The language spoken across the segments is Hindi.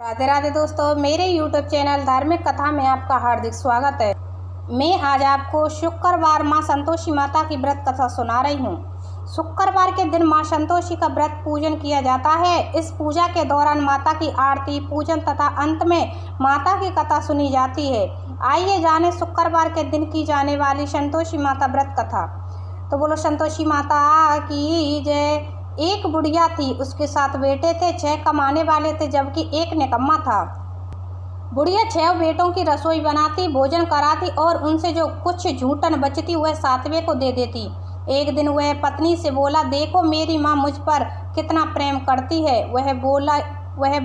राधे राधे दोस्तों, मेरे YouTube चैनल धार्मिक कथा में आपका हार्दिक स्वागत है। मैं आज आपको शुक्रवार मां संतोषी माता की व्रत कथा सुना रही हूँ। शुक्रवार के दिन मां संतोषी का व्रत पूजन किया जाता है। इस पूजा के दौरान माता की आरती, पूजन तथा अंत में माता की कथा सुनी जाती है। आइए जाने शुक्रवार के दिन की जाने वाली संतोषी माता व्रत कथा। तो बोलो संतोषी माता की जय। एक बुढ़िया थी, उसके 7 बेटे थे। 6 कमाने वाले थे जबकि एक निकम्मा था। बुढ़िया 6 बेटों की रसोई बनाती, भोजन कराती और उनसे जो कुछ झूठन बचती वह 7वें को दे देती। एक दिन वह पत्नी से बोला, देखो मेरी माँ मुझ पर कितना प्रेम करती है। वह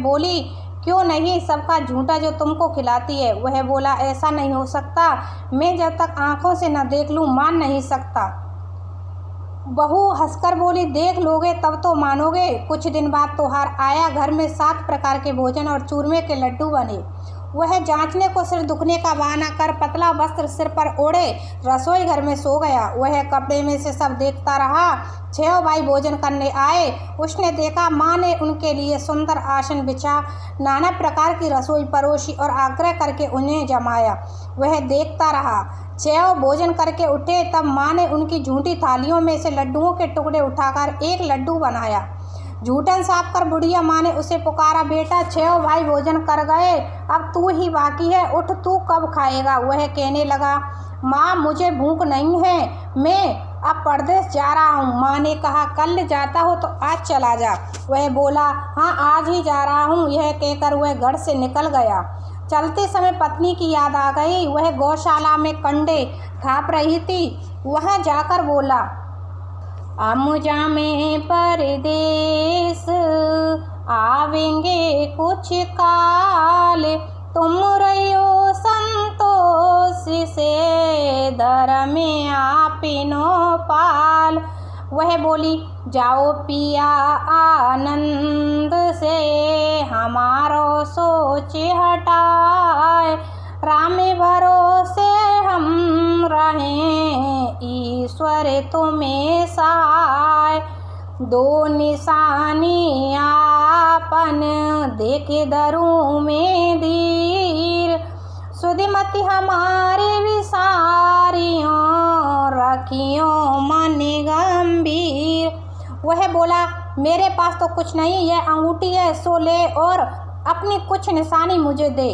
बोली, क्यों नहीं, सबका झूठा जो तुमको खिलाती है। वह बोला, ऐसा नहीं हो सकता, मैं जब तक आंखों से न देख लूँ मान नहीं सकता। बहू हंसकर बोली, देख लोगे तब तो मानोगे। कुछ दिन बाद त्योहार आया। घर में 7 प्रकार के भोजन और चूरमे के लड्डू बने। वह जांचने को सिर दुखने का बहाना कर पतला वस्त्र सिर पर ओढ़े रसोई घर में सो गया। वह कपड़े में से सब देखता रहा। 6 भाई भोजन करने आए। उसने देखा माँ ने उनके लिए सुंदर आसन बिछा, नाना प्रकार की रसोई परोसी और आग्रह करके उन्हें जमाया। वह देखता रहा। 6 भोजन करके उठे तब माँ ने उनकी झूठी थालियों में से लड्डुओं के टुकड़े उठाकर एक लड्डू बनाया। झूठन साफ कर बुढ़िया माँ ने उसे पुकारा, बेटा 6 भाई भोजन कर गए, अब तू ही बाकी है, उठ, तू कब खाएगा। वह कहने लगा, माँ मुझे भूख नहीं है, मैं अब परदेश जा रहा हूँ। माँ ने कहा, कल जाता हो तो आज चला जा। वह बोला, हाँ आज ही जा रहा हूँ। यह कहकर वह घर से निकल गया। चलते समय पत्नी की याद आ गई। वह गौशाला में कंडे थाप रही थी। वहाँ जाकर बोला, अमुजा में परदेश आवेंगे कुछ काल, तुम रहियो संतोष से दर में आपिनो पाल। वह बोली, जाओ पिया आनंद से हमारो सोच हटाए, राम भरोसे हम रहें, ईश्वर तुम्हें सहाय। 2 निशानी आपन देखे दरू में धीर, सुधिमति हमारी विसारियों रखियो मन गंभीर। वह बोला, मेरे पास तो कुछ नहीं, यह अंगूठी है, सो ले और अपनी कुछ निशानी मुझे दे।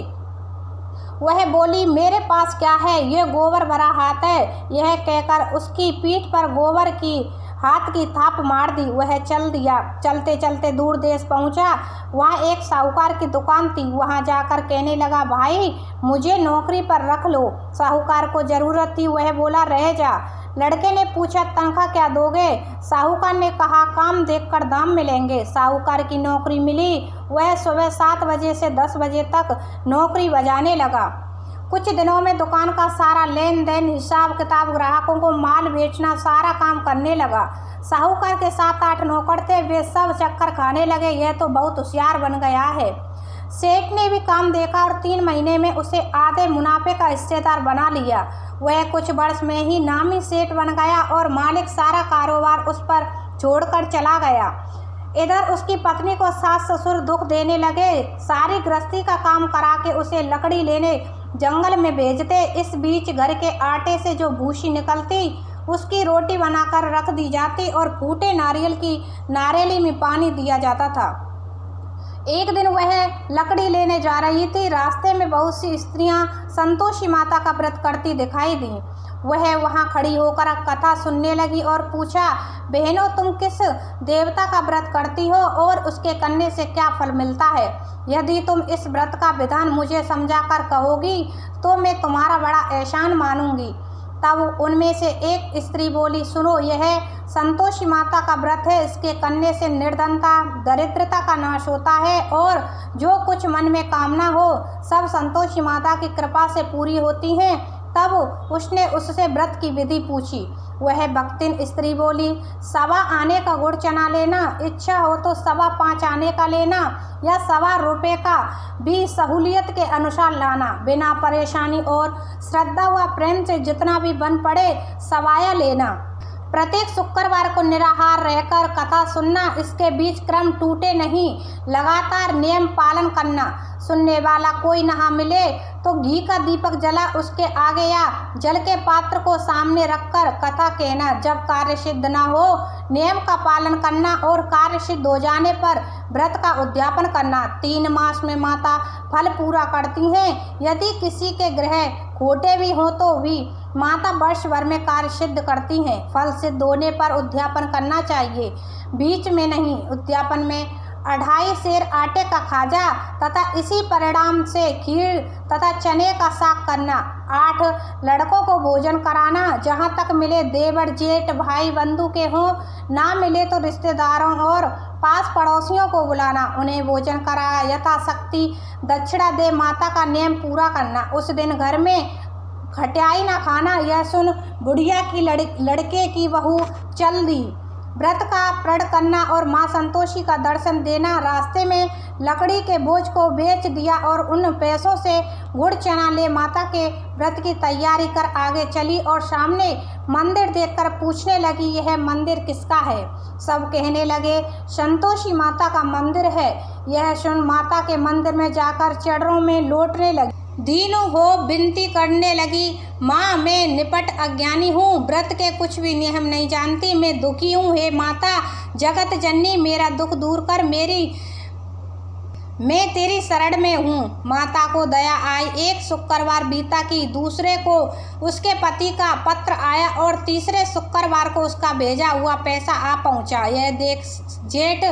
वह बोली, मेरे पास क्या है, यह गोबर भरा हाथ है। यह कहकर उसकी पीठ पर गोबर की हाथ की थाप मार दी। वह चल दिया। चलते चलते दूर देश पहुंचा। वहाँ एक साहूकार की दुकान थी। वहाँ जाकर कहने लगा, भाई मुझे नौकरी पर रख लो। साहूकार को ज़रूरत थी। वह बोला, रह जा। लड़के ने पूछा, तनख्वाह क्या दोगे। साहूकार ने कहा, काम देखकर दाम मिलेंगे। साहूकार की नौकरी मिली। वह सुबह 7 बजे से 10 बजे तक नौकरी बजाने लगा। कुछ दिनों में दुकान का सारा लेन देन, हिसाब किताब, ग्राहकों को माल बेचना, सारा काम करने लगा। साहूकार के 7-8 नौकर थे, वे सब चक्कर खाने लगे, यह तो बहुत होशियार बन गया है। सेठ ने भी काम देखा और 3 महीने में उसे आधे मुनाफे का हिस्सेदार बना लिया। वह कुछ वर्ष में ही नामी सेठ बन गया और मालिक सारा कारोबार उस पर छोड़कर चला गया। इधर उसकी पत्नी को सास ससुर दुख देने लगे। सारी गृहस्थी का काम करा के उसे लकड़ी लेने जंगल में भेजते। इस बीच घर के आटे से जो भूसी निकलती उसकी रोटी बनाकर रख दी जाती और फूटे नारियल की नारेली में पानी दिया जाता था। एक दिन वह लकड़ी लेने जा रही थी। रास्ते में बहुत सी स्त्रियां संतोषी माता का व्रत करती दिखाई दी। वह वहां खड़ी होकर कथा सुनने लगी और पूछा, बहनों तुम किस देवता का व्रत करती हो और उसके करने से क्या फल मिलता है। यदि तुम इस व्रत का विधान मुझे समझाकर कहोगी तो मैं तुम्हारा बड़ा एहसान मानूंगी। तब उनमें से एक स्त्री बोली, सुनो, यह संतोषी माता का व्रत है। इसके करने से निर्धनता, दरिद्रता का नाश होता है और जो कुछ मन में कामना हो सब संतोषी माता की कृपा से पूरी होती हैं। तब उसने उससे व्रत की विधि पूछी। वह भक्तिन स्त्री बोली, 1.25 आने का गुड़ चना लेना, इच्छा हो तो 5.25 आने का लेना या 1.25 रुपये का भी सहूलियत के अनुसार लाना। बिना परेशानी और श्रद्धा व प्रेम से जितना भी बन पड़े सवाया लेना। प्रत्येक शुक्रवार को निराहार रहकर कथा सुनना, इसके बीच क्रम टूटे नहीं, लगातार नियम पालन करना। सुनने वाला कोई नहा मिले तो घी का दीपक जला उसके आगे या जल के पात्र को सामने रखकर कथा कहना। जब कार्य सिद्ध न हो, नियम का पालन करना और कार्य सिद्ध हो जाने पर व्रत का उद्यापन करना। 3 मास में माता फल पूरा करती हैं। यदि किसी के ग्रह खोटे भी हों तो भी माता वर्ष भर में कार्य सिद्ध करती हैं। फल सिद्ध होने पर उद्यापन करना चाहिए, बीच में नहीं। उद्यापन में 2.5 सेर आटे का खाजा तथा इसी परिणाम से खीर तथा चने का साग करना। 8 लड़कों को भोजन कराना, जहाँ तक मिले देवर जेठ भाई बंधु के हों, ना मिले तो रिश्तेदारों और पास पड़ोसियों को बुलाना, उन्हें भोजन कराया। यथाशक्ति दक्षिणा दे माता का नियम पूरा करना। उस दिन घर में खटियाई ना खाना। यह सुन बुढ़िया की लड़के की बहू चल दी। व्रत का प्रण करना और माँ संतोषी का दर्शन देना। रास्ते में लकड़ी के बोझ को बेच दिया और उन पैसों से गुड़ चना ले माता के व्रत की तैयारी कर आगे चली और सामने मंदिर देखकर पूछने लगी, यह मंदिर किसका है? सब कहने लगे, संतोषी माता का मंदिर है। यह सुन माता के मंदिर में जाकर चरणों में लौटने लगी। दीनों हो विनती करने लगी, माँ मैं निपट अज्ञानी हूँ, व्रत के कुछ भी नियम नहीं जानती, मैं दुखी हूँ। हे माता जगत जननी, मेरा दुख दूर कर, मैं तेरी शरण में हूँ। माता को दया आई। एक शुक्रवार बीता कि दूसरे को उसके पति का पत्र आया और तीसरे शुक्रवार को उसका भेजा हुआ पैसा आ पहुँचा। यह देख जेठ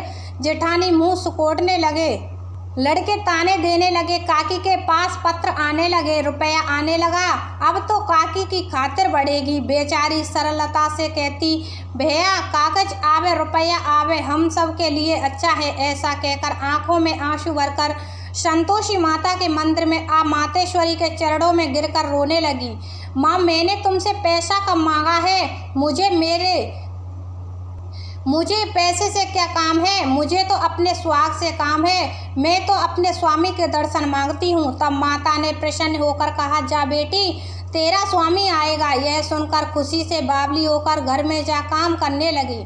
जेठानी मुँह सुकोड़ने लगे। लड़के ताने देने लगे। काकी के पास पत्र आने लगे, रुपया आने लगा। अब तो काकी की खातिर बढ़ेगी। बेचारी सरलता से कहती, भैया कागज आवे रुपया आवे, हम सब के लिए अच्छा है। ऐसा कहकर आंखों में आंसू भरकर संतोषी माता के मंदिर में आ मातेश्वरी के चरणों में गिरकर रोने लगी। माँ मैंने तुमसे पैसा कम मांगा है, मुझे पैसे से क्या काम है, मुझे तो अपने सुहाग से काम है, मैं तो अपने स्वामी के दर्शन मांगती हूँ। तब माता ने प्रसन्न होकर कहा, जा बेटी तेरा स्वामी आएगा। यह सुनकर खुशी से बावली होकर घर में जा काम करने लगी।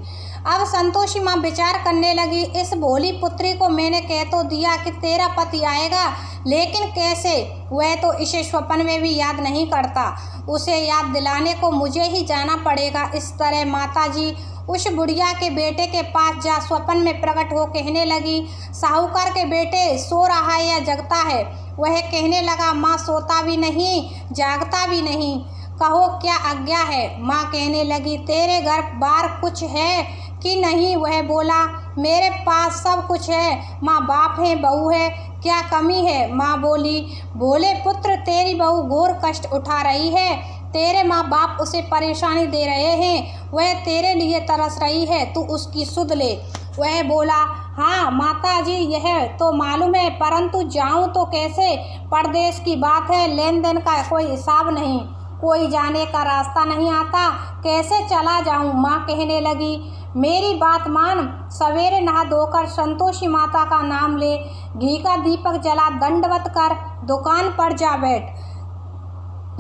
अब संतोषी माँ विचार करने लगी, इस भोली पुत्री को मैंने कह तो दिया कि तेरा पति आएगा, लेकिन कैसे? वह तो इसे स्वप्न में भी याद नहीं करता, उसे याद दिलाने को मुझे ही जाना पड़ेगा। इस तरह माताजी उस बुढ़िया के बेटे के पास जा स्वप्न में प्रकट हो कहने लगी, साहूकार के बेटे सो रहा है या जगता है? वह कहने लगा, माँ सोता भी नहीं जागता भी नहीं, कहो क्या आज्ञा है? माँ कहने लगी, तेरे घर बार कुछ है कि नहीं? वह बोला, मेरे पास सब कुछ है माँ, बाप है बहू है, क्या कमी है? माँ बोली, बोले पुत्र तेरी बहू घोर कष्ट उठा रही है, तेरे माँ बाप उसे परेशानी दे रहे हैं, वह तेरे लिए तरस रही है, तू उसकी सुध ले। वह बोला, हाँ माताजी यह तो मालूम है, परंतु जाऊं तो कैसे? परदेश की बात है, लेन देन का कोई हिसाब नहीं, कोई जाने का रास्ता नहीं आता, कैसे चला जाऊं? माँ कहने लगी, मेरी बात मान, सवेरे नहा धोकर संतोषी माता का नाम ले, घी का दीपक जला, दंडवत कर दुकान पर जा बैठ।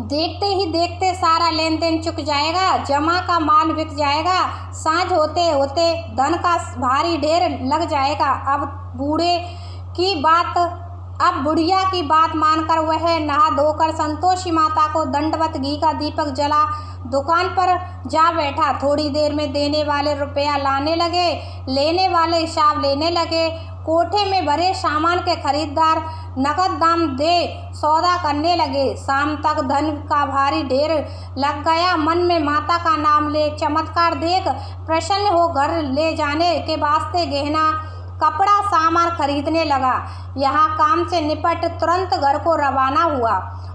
देखते ही देखते सारा लेन देन चुक जाएगा, जमा का माल बिक जाएगा, सांझ होते होते धन का भारी ढेर लग जाएगा। अब बुढ़िया की बात मानकर वह नहा धोकर संतोषी माता को दंडवत घी का दीपक जला दुकान पर जा बैठा। थोड़ी देर में देने वाले रुपया लाने लगे, लेने वाले हिसाब लेने लगे। कोठे में भरे सामान के खरीदार नकद दाम दे सौदा करने लगे। शाम तक धन का भारी ढेर लग गया। मन में माता का नाम ले चमत्कार देख प्रसन्न हो घर ले जाने के वास्ते गहना कपड़ा सामान खरीदने लगा। यहाँ काम से निपट तुरंत घर को रवाना हुआ।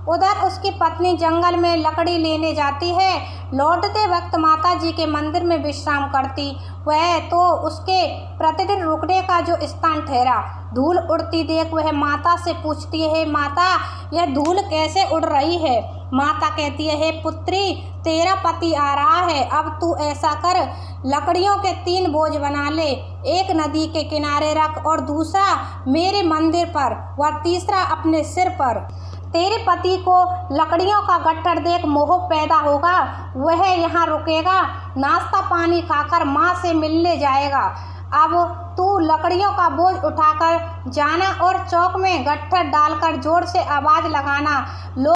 उधर उसकी पत्नी जंगल में लकड़ी लेने जाती है। लौटते वक्त माता जी के मंदिर में विश्राम करती। वह तो उसके प्रतिदिन रुकने का जो स्थान ठहरा। धूल उड़ती देख वह माता से पूछती है, माता यह धूल कैसे उड़ रही है? माता कहती है, हे पुत्री तेरा पति आ रहा है, अब तू ऐसा कर लकड़ियों के 3 बोझ बना ले, एक नदी के किनारे रख और दूसरा मेरे मंदिर पर व तीसरा अपने सिर पर। तेरे पति को लकड़ियों का गट्ठर देख मोह पैदा होगा, वह यहाँ रुकेगा, नाश्ता पानी खाकर माँ से मिलने जाएगा। अब तू लकड़ियों का बोझ उठाकर जाना और चौक में गट्ठर डालकर जोर से आवाज़ लगाना, लो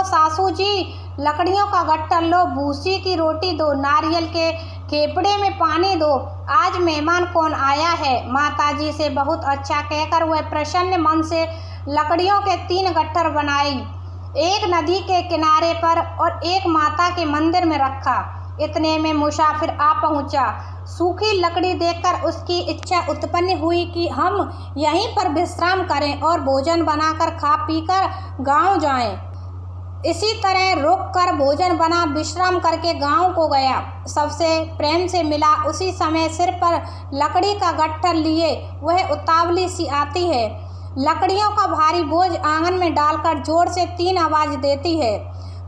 सासू जी, लकड़ियों का गट्ठर लो, भूसी की रोटी दो, नारियल के खेपड़े में पानी दो, आज मेहमान कौन आया है। माताजी से बहुत अच्छा कहकर वह प्रसन्न मन से लकड़ियों के 3 गट्ठर बनाई, एक नदी के किनारे पर और एक माता के मंदिर में रखा। इतने में मुसाफिर आ पहुंचा। सूखी लकड़ी देखकर उसकी इच्छा उत्पन्न हुई कि हम यहीं पर विश्राम करें और भोजन बनाकर खा पीकर गांव जाएं। इसी तरह रुक कर भोजन बना विश्राम करके गांव को गया। सबसे प्रेम से मिला। उसी समय सिर पर लकड़ी का गट्ठर लिए वह उतावली सी आती है, लकड़ियों का भारी बोझ आंगन में डालकर जोर से 3 आवाज़ देती है,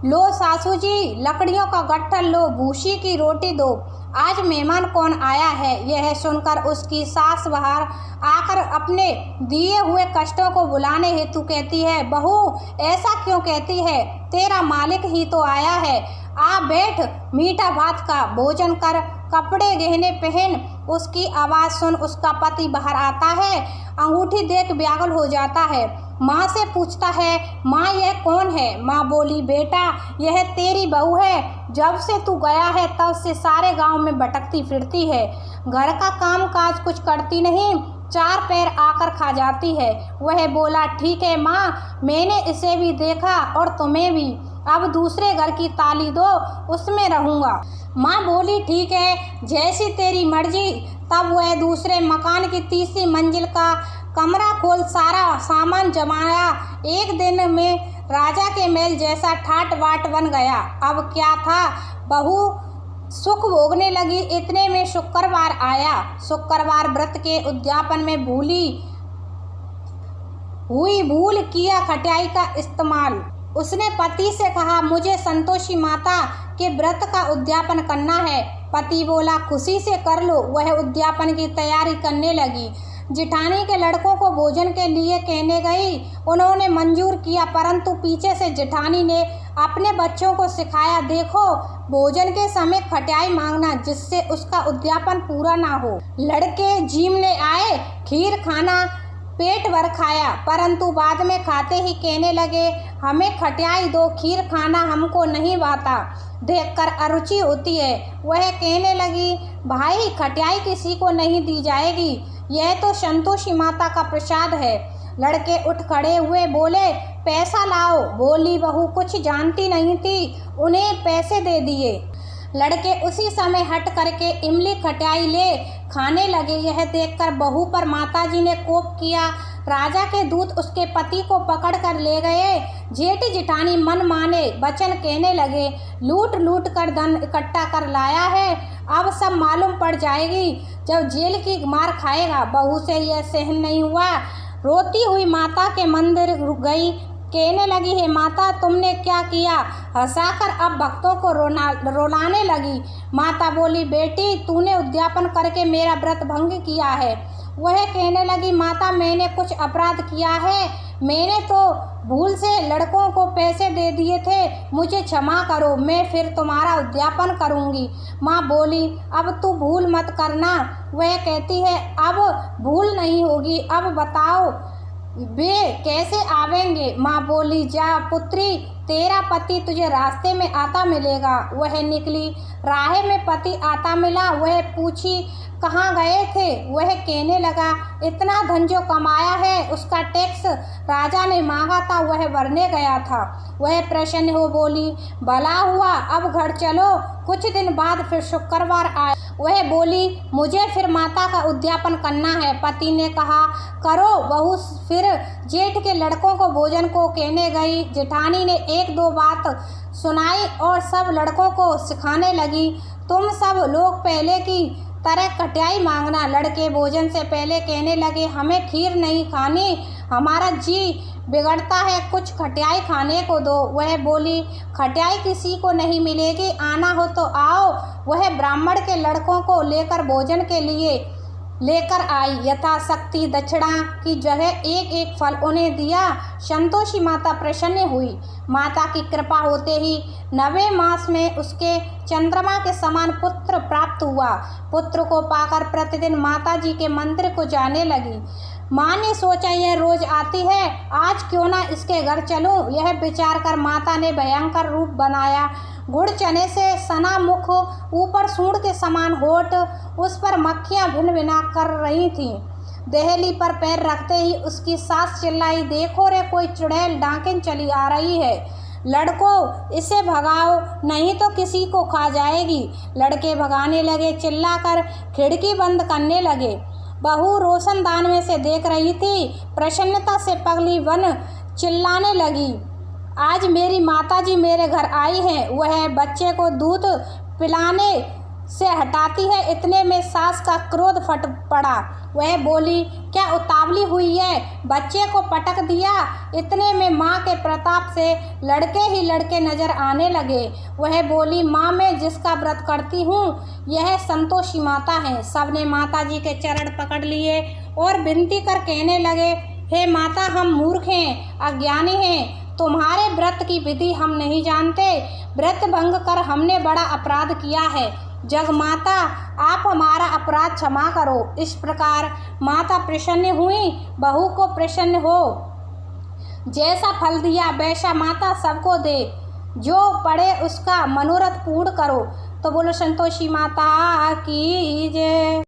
लो सासू जी, लकड़ियों का गट्ठर लो, भूसी की रोटी दो, आज मेहमान कौन आया है। यह सुनकर उसकी सास बाहर आकर अपने दिए हुए कष्टों को बुलाने हेतु कहती है, बहू ऐसा क्यों कहती है, तेरा मालिक ही तो आया है, आ बैठ, मीठा भात का भोजन कर, कपड़े गहने पहन। उसकी आवाज़ सुन उसका पति बाहर आता है, अंगूठी देख व्याकुल हो जाता है। माँ से पूछता है, माँ यह कौन है। माँ बोली, बेटा यह तेरी बहू है, जब से तू गया है तब से सारे गांव में भटकती फिरती है, घर का काम काज कुछ करती नहीं, 4 पैर आकर खा जाती है। वह बोला, ठीक है माँ, मैंने इसे भी देखा और तुम्हें भी, अब दूसरे घर की ताली दो, उसमें रहूँगा। माँ बोली, ठीक है, जैसी तेरी मर्जी। तब वह दूसरे मकान की 3री मंजिल का कमरा खोल सारा सामान जमाया। एक दिन में राजा के महल जैसा ठाट बाट बन गया। अब क्या था, बहू सुख भोगने लगी। इतने में शुक्रवार आया। शुक्रवार व्रत के उद्यापन में भूल किया खटाई का इस्तेमाल। उसने पति से कहा, मुझे संतोषी माता के व्रत का उद्यापन करना है। पति बोला, खुशी से कर लो। वह उद्यापन की तैयारी करने लगी। जिठानी के लड़कों को भोजन के लिए कहने गई। उन्होंने मंजूर किया, परंतु पीछे से जिठानी ने अपने बच्चों को सिखाया, देखो भोजन के समय खटाई मांगना, जिससे उसका उद्यापन पूरा ना हो। लड़के जीमने आए, खीर खाना पेट भर खाया, परंतु बाद में खाते ही कहने लगे, हमें खटाई दो, खीर खाना हमको नहीं भाता, देखकर अरुचि होती है। वह कहने लगी, भाई खटाई किसी को नहीं दी जाएगी, यह तो संतोषी माता का प्रसाद है। लड़के उठ खड़े हुए, बोले, पैसा लाओ। बोली बहू कुछ जानती नहीं थी, उन्हें पैसे दे दिए। लड़के उसी समय हट करके इमली खटाई ले खाने लगे। यह देखकर बहू पर माताजी ने कोप किया। राजा के दूत उसके पति को पकड़ कर ले गए। जेठ जिठानी मन माने वचन कहने लगे, लूट लूट कर धन इकट्ठा कर लाया है, अब सब मालूम पड़ जाएगी, जब जेल की मार खाएगा। बहू से यह सहन नहीं हुआ। रोती हुई माता के मंदिर गई, कहने लगी, हे माता तुमने क्या किया। हंसाकर अब भक्तों को रुलाने लगी। माता बोली, बेटी तूने उद्यापन करके मेरा व्रत भंग किया है। वह कहने लगी, माता मैंने कुछ अपराध किया है, मैंने तो भूल से लड़कों को पैसे दे दिए थे, मुझे क्षमा करो, मैं फिर तुम्हारा उद्यापन करूंगी। माँ बोली, अब तू भूल मत करना। वह कहती है, अब भूल नहीं होगी, अब बताओ वे कैसे आवेंगे। माँ बोली, जा पुत्री, तेरा पति तुझे रास्ते में आता मिलेगा। वह निकली, राह में पति आता मिला। वह पूछी, कहाँ गए थे। वह कहने लगा, इतना धन जो कमाया है उसका टैक्स राजा ने मांगा था, वह भरने गया था। वह प्रसन्न हो बोली, भला हुआ, अब घर चलो। कुछ दिन बाद फिर शुक्रवार आया। वह बोली, मुझे फिर माता का उद्यापन करना है। पति ने कहा, करो। बहू फिर जेठ के लड़कों को भोजन को कहने गई। जेठानी ने 1-2 बात सुनाई और सब लड़कों को सिखाने लगी, तुम सब लोग पहले की तरह खटाई मांगना। लड़के भोजन से पहले कहने लगे, हमें खीर नहीं खानी, हमारा जी बिगड़ता है, कुछ खटाई खाने को दो। वह बोली, खटाई किसी को नहीं मिलेगी, आना हो तो आओ। वह ब्राह्मण के लड़कों को लेकर भोजन के लिए लेकर आई। यथाशक्ति दक्षिणा की जगह एक एक फल उन्हें दिया। संतोषी माता प्रसन्न हुई। माता की कृपा होते ही 9वें मास में उसके चंद्रमा के समान पुत्र प्राप्त हुआ। पुत्र को पाकर प्रतिदिन माता जी के मंदिर को जाने लगी। माँ ने सोचा यह रोज आती है, आज क्यों ना इसके घर चलूं। यह विचार कर माता ने भयंकर रूप बनाया। गुड़ चने से सना मुख, ऊपर सूंड के समान होठ, उस पर मक्खियाँ भिन भिना कर रही थीं। देहली पर पैर रखते ही उसकी सास चिल्लाई, देखो रे कोई चुड़ैल डाकिन चली आ रही है, लड़को इसे भगाओ नहीं तो किसी को खा जाएगी। लड़के भगाने लगे, चिल्लाकर खिड़की बंद करने लगे। बहू रोशनदान में से देख रही थी। प्रसन्नता से पगली बन चिल्लाने लगी, आज मेरी माताजी मेरे घर आई हैं। वह बच्चे को दूध पिलाने से हटाती है। इतने में सास का क्रोध फट पड़ा। वह बोली, क्या उतावली हुई है, बच्चे को पटक दिया। इतने में माँ के प्रताप से लड़के ही लड़के नजर आने लगे। वह बोली, माँ मैं जिसका व्रत करती हूँ यह संतोषी माता है। सबने माता जी के चरण पकड़ लिए और विनती कर कहने लगे, हे माता हम मूर्ख हैं, अज्ञानी हैं, तुम्हारे व्रत की विधि हम नहीं जानते। व्रत भंग कर हमने बड़ा अपराध किया है। जग माता आप हमारा अपराध क्षमा करो। इस प्रकार माता प्रसन्न हुई। बहू को प्रसन्न हो, जैसा फल दिया वैसा माता सबको दे, जो पड़े उसका मनोरथ पूर्ण करो। तो बोलो संतोषी माता की जय।